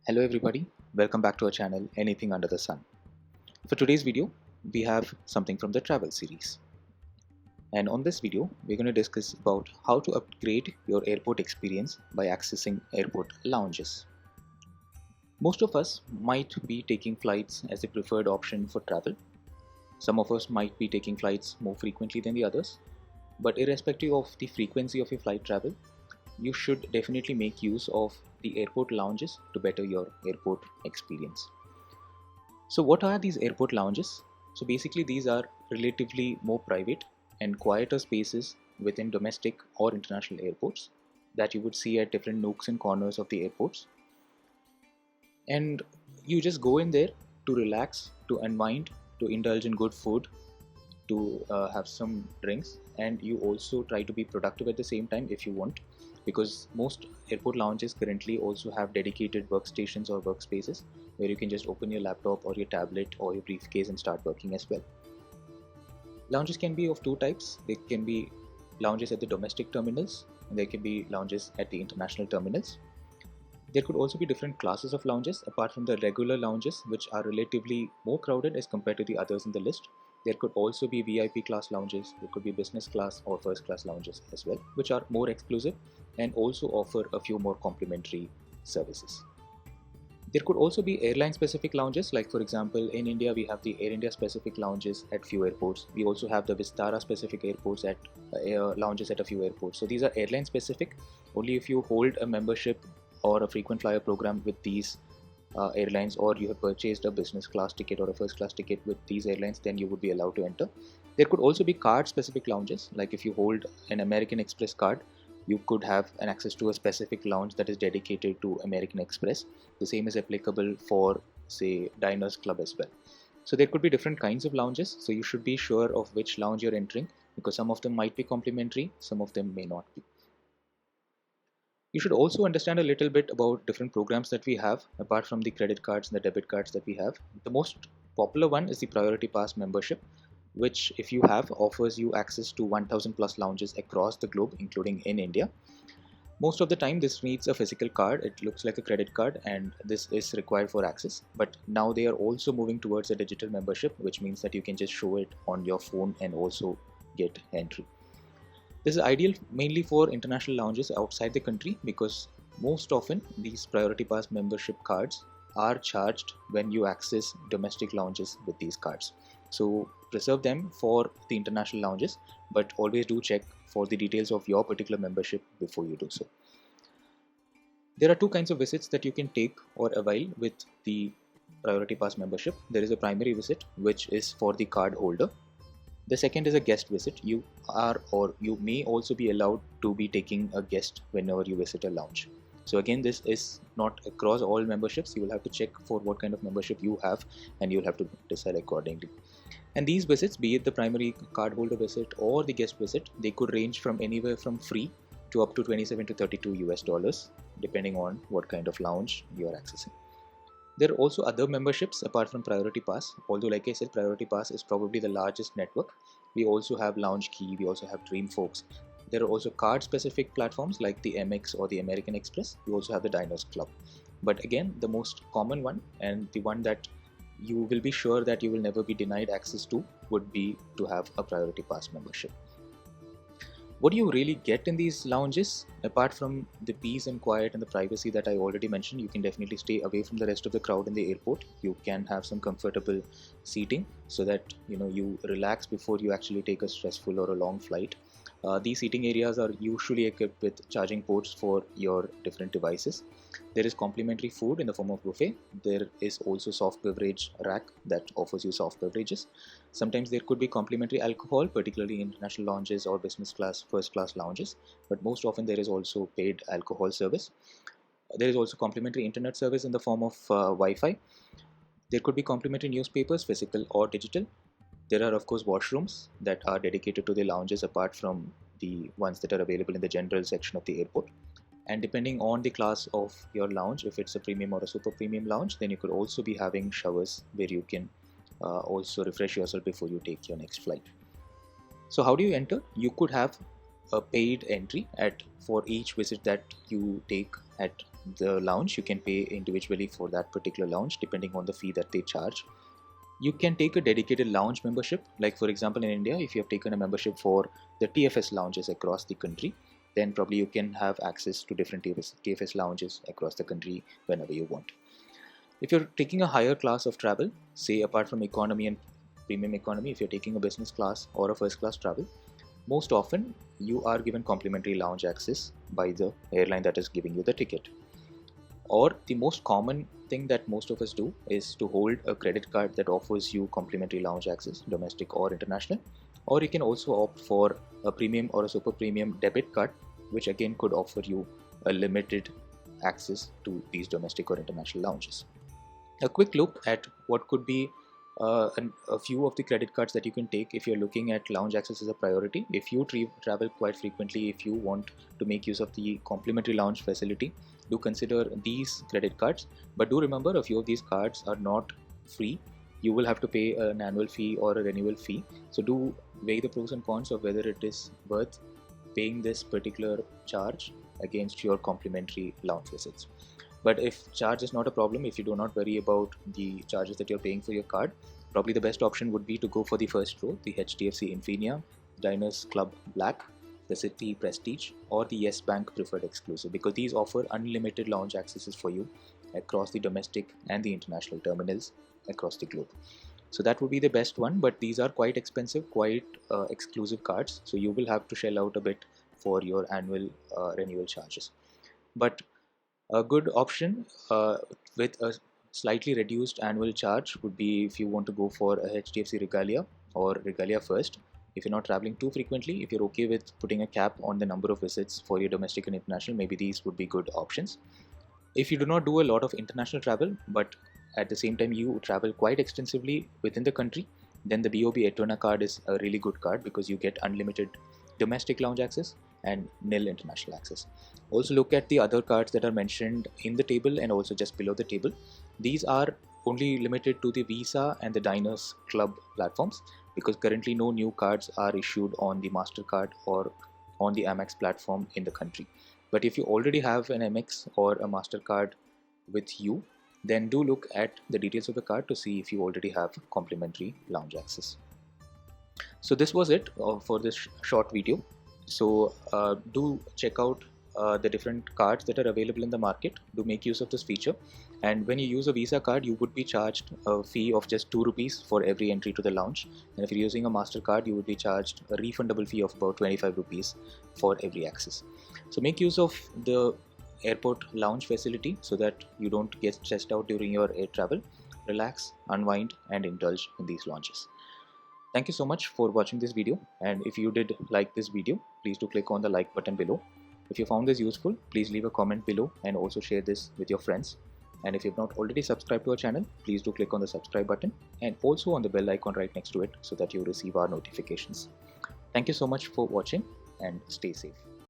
Hello everybody, welcome back to our channel Anything Under the Sun. For today's video, we have something from the travel series. And on this video, we're going to discuss about how to upgrade your airport experience by accessing airport lounges. Most of us might be taking flights as a preferred option for travel. Some of us might be taking flights more frequently than the others. But irrespective of the frequency of your flight travel, you should definitely make use of the airport lounges to better your airport experience. So what are these airport lounges? So basically these are relatively more private and quieter spaces within domestic or international airports that you would see at different nooks and corners of the airports. And you just go in there to relax, to unwind, to indulge in good food, to have some drinks, and you also try to be productive at the same time if you want, because most airport lounges currently also have dedicated workstations or workspaces where you can just open your laptop or your tablet or your briefcase and start working as well. Lounges can be of two types. There can be lounges at the domestic terminals and there can be lounges at the international terminals. There could also be different classes of lounges apart from the regular lounges, which are relatively more crowded as compared to the others in the list. There could also be VIP class lounges, there could be business class or first class lounges as well, which are more exclusive and also offer a few more complimentary services. There could also be airline specific lounges, like for example in India we have the Air India specific lounges at few airports. We also have the Vistara specific airports at lounges at a few airports. So these are airline specific. Only if you hold a membership or a frequent flyer program with these airlines, or you have purchased a business class ticket or a first class ticket with these airlines, then you would be allowed to enter. There could also be card specific lounges, like if you hold an American Express card, you could have an access to a specific lounge that is dedicated to American Express. The same is applicable for, say, Diners Club as well. So there could be different kinds of lounges, so you should be sure of which lounge you're entering, because some of them might be complimentary, some of them may not be. You should also understand a little bit about different programs that we have apart from the credit cards and the debit cards that we have. The most popular one is the Priority Pass membership, which if you have offers you access to 1000 plus lounges across the globe, including in India. Most of the time this needs a physical card. It looks like a credit card and this is required for access, but now they are also moving towards a digital membership, which means that you can just show it on your phone and also get entry. This is ideal mainly for international lounges outside the country, because most often these Priority Pass membership cards are charged when you access domestic lounges with these cards. So reserve them for the international lounges, but always do check for the details of your particular membership before you do so. There are two kinds of visits that you can take or avail with the Priority Pass membership. There is a primary visit, which is for the card holder. The second is a guest visit. You are, or you may also be allowed to be taking a guest whenever you visit a lounge. So again, this is not across all memberships. You will have to check for what kind of membership you have and you'll have to decide accordingly. And these visits, be it the primary card holder visit or the guest visit, they could range from anywhere from free to up to 27 to 32 US dollars, depending on what kind of lounge you are accessing. There are also other memberships apart from Priority Pass, although like I said, Priority Pass is probably the largest network. We also have Lounge Key, we also have Dreamfolks. There are also card specific platforms like the MX or the American Express. We also have the Diners Club. But again, the most common one and the one that you will be sure that you will never be denied access to would be to have a Priority Pass membership. What do you really get in these lounges? Apart from the peace and quiet and the privacy that I already mentioned, you can definitely stay away from the rest of the crowd in the airport. You can have some comfortable seating so that you relax before you actually take a stressful or a long flight. These seating areas are usually equipped with charging ports for your different devices. There is complimentary food in the form of buffet. There is also soft beverage rack that offers you soft beverages. Sometimes there could be complimentary alcohol, particularly in international lounges or business class, first class lounges, but most often there is also paid alcohol service. There is also complimentary internet service in the form of Wi-Fi. There could be complimentary newspapers, physical or digital. There are of course washrooms that are dedicated to the lounges apart from the ones that are available in the general section of the airport. And depending on the class of your lounge, if it's a premium or a super premium lounge, then you could also be having showers where you can also refresh yourself before you take your next flight. So how do you enter? You could have a paid entry for each visit that you take at the lounge, you can pay individually for that particular lounge depending on the fee that they charge. You can take a dedicated lounge membership, like for example in India, if you have taken a membership for the TFS lounges across the country, then probably you can have access to different TFS lounges across the country whenever you want. If you're taking a higher class of travel, say apart from economy and premium economy, if you're taking a business class or a first class travel, most often you are given complimentary lounge access by the airline that is giving you the ticket. Or the most common thing that most of us do is to hold a credit card that offers you complimentary lounge access, domestic or international. Or you can also opt for a premium or a super premium debit card, which again could offer you a limited access to these domestic or international lounges. A quick look at what could be a few of the credit cards that you can take if you're looking at lounge access as a priority. If you travel quite frequently, if you want to make use of the complimentary lounge facility, do consider these credit cards. But do remember, a few of these cards are not free. You will have to pay an annual fee or a renewal fee. So do weigh the pros and cons of whether it is worth paying this particular charge against your complimentary lounge visits. But if charge is not a problem, if you do not worry about the charges that you're paying for your card, probably the best option would be to go for the first row, the HDFC Infinia, Diners Club Black, the City Prestige, or the Yes Bank Preferred Exclusive, because these offer unlimited lounge accesses for you across the domestic and the international terminals across the globe. So that would be the best one, but these are quite expensive, quite exclusive cards, so you will have to shell out a bit for your annual renewal charges. But a good option with a slightly reduced annual charge would be if you want to go for a HDFC Regalia or Regalia First. If you're not traveling too frequently, if you're okay with putting a cap on the number of visits for your domestic and international, maybe these would be good options. If you do not do a lot of international travel, but at the same time you travel quite extensively within the country, then the BOB Etona card is a really good card because you get unlimited domestic lounge access and nil international access. Also look at the other cards that are mentioned in the table and also just below the table. These are only limited to the Visa and the Diners Club platforms, because currently no new cards are issued on the MasterCard or on the Amex platform in the country. But if you already have an Amex or a MasterCard with you, then do look at the details of the card to see if you already have complimentary lounge access. So this was it for this short video. So do check out the different cards that are available in the market. Do make use of this feature, and when you use a Visa card, you would be charged a fee of just 2 rupees for every entry to the lounge, and if you're using a MasterCard, you would be charged a refundable fee of about 25 rupees for every access. So make use of the airport lounge facility so that you don't get stressed out during your air travel. Relax, unwind, and indulge in these lounges. Thank you so much for watching this video, and if you did like this video, please do click on the like button below. If you found this useful, please leave a comment below and also share this with your friends. And if you've not already subscribed to our channel, please do click on the subscribe button and also on the bell icon right next to it so that you receive our notifications. Thank you so much for watching and stay safe.